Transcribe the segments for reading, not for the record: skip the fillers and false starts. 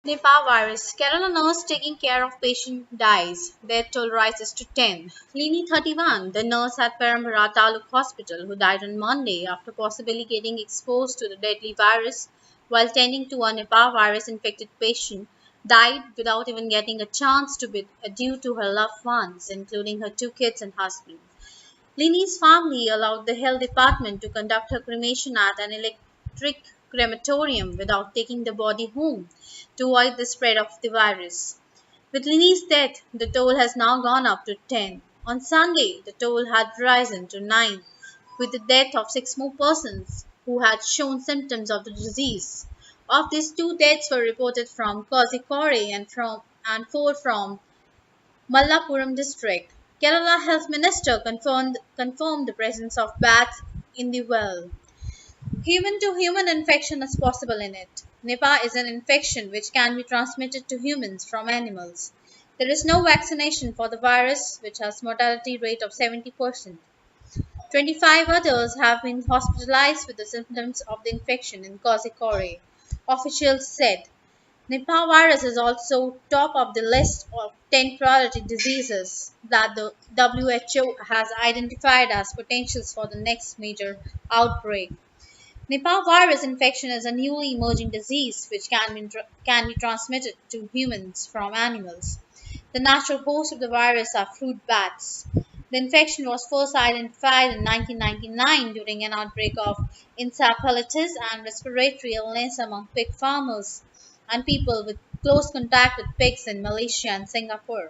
Nipah virus. Kerala nurse taking care of patient dies. Death toll rises to 10. Lini 31, the nurse at Perambara Taluk Hospital who died on Monday after possibly getting exposed to the deadly virus while tending to a Nipah virus infected patient, died without even getting a chance to bid adieu to her loved ones, including her two kids and husband. Lini's family allowed the health department to conduct her cremation at an electric crematorium without taking the body home to avoid the spread of the virus. With Lini's death, the toll has now gone up to 10. On Sunday, the toll had risen to 9, with the death of 6 more persons who had shown symptoms of the disease. Of these, 2 deaths were reported from Kozhikode and 4 from Malappuram district. Kerala Health Minister confirmed the presence of bats in the well. Human to human infection is possible in it. Nipah is an infection which can be transmitted to humans from animals. There is no vaccination for the virus, which has mortality rate of 70%. 25 others have been hospitalized with the symptoms of the infection in Kozhikode, officials said. Nipah virus is also top of the list of 10 priority diseases that the WHO has identified as potentials for the next major outbreak. Nipah virus infection is a newly emerging disease which can be transmitted to humans from animals. The natural host of the virus are fruit bats. The infection was first identified in 1999 during an outbreak of encephalitis and respiratory illness among pig farmers and people with close contact with pigs in Malaysia and Singapore.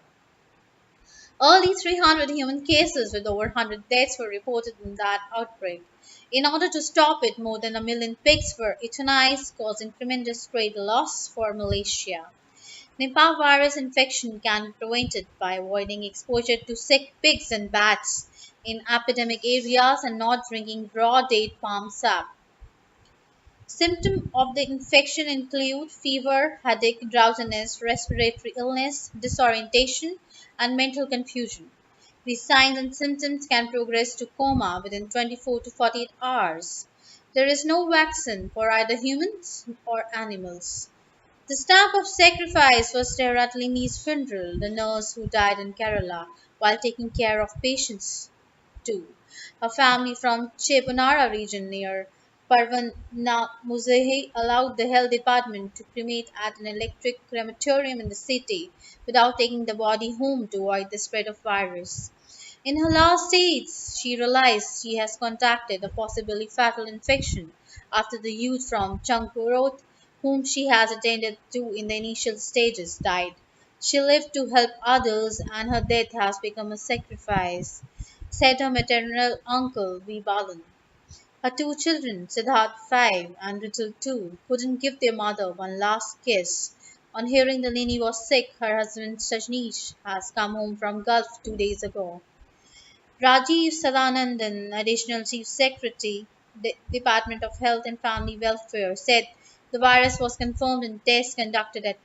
Early 300 human cases with over 100 deaths were reported in that outbreak. In order to stop it, more than a million pigs were euthanized, causing tremendous trade loss for Malaysia. Nipah virus infection can be prevented by avoiding exposure to sick pigs and bats in epidemic areas and not drinking raw date palm sap. Symptoms of the infection include fever, headache, drowsiness, respiratory illness, disorientation, and mental confusion. These signs and symptoms can progress to coma within 24 to 48 hours. There is no vaccine for either humans or animals. The stamp of sacrifice was there at Lini's funeral, the nurse who died in Kerala while taking care of patients too. Her family from Chepanara region near Parvana Muzehi allowed the health department to cremate at an electric crematorium in the city without taking the body home to avoid the spread of virus. In her last days, she realized she has contracted a possibly fatal infection after the youth from Chankurot, whom she has attended to in the initial stages, died. She lived to help others, and her death has become a sacrifice, said her maternal uncle V. Balan. Her 2 children, Siddharth 5 and Ritul 2, couldn't give their mother one last kiss. On hearing the Lini was sick, her husband Sajneesh has come home from Gulf 2 days ago. Rajiv Sadanandan, Additional Chief Secretary, Department of Health and Family Welfare, said the virus was confirmed in tests conducted at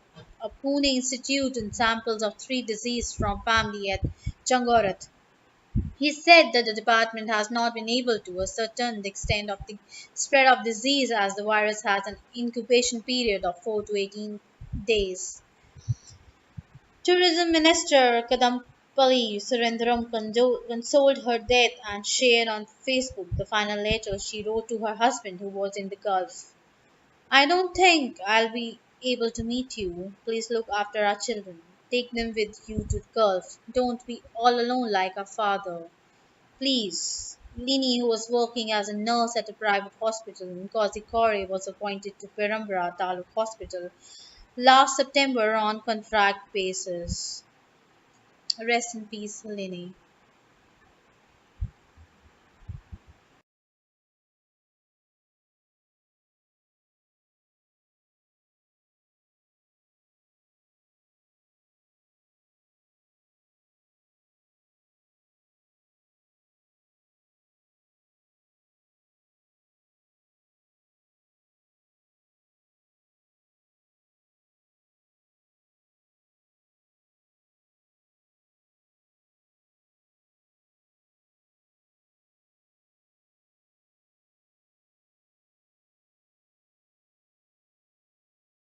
a Pune institute in samples of 3 deceased from family at Changorat. He said that the department has not been able to ascertain the extent of the spread of disease as the virus has an incubation period of 4 to 18 days. Tourism Minister Kadampally Surendram consoled her death and shared on Facebook the final letter she wrote to her husband who was in the Gulf. I don't think I'll be able to meet you. Please look after our children. Take them with you to the Gulf. Don't be all alone like our father. Please. Lini, who was working as a nurse at a private hospital in Kozhikode, was appointed to Perambara Taluk Hospital last September on contract basis. Rest in peace, Lini.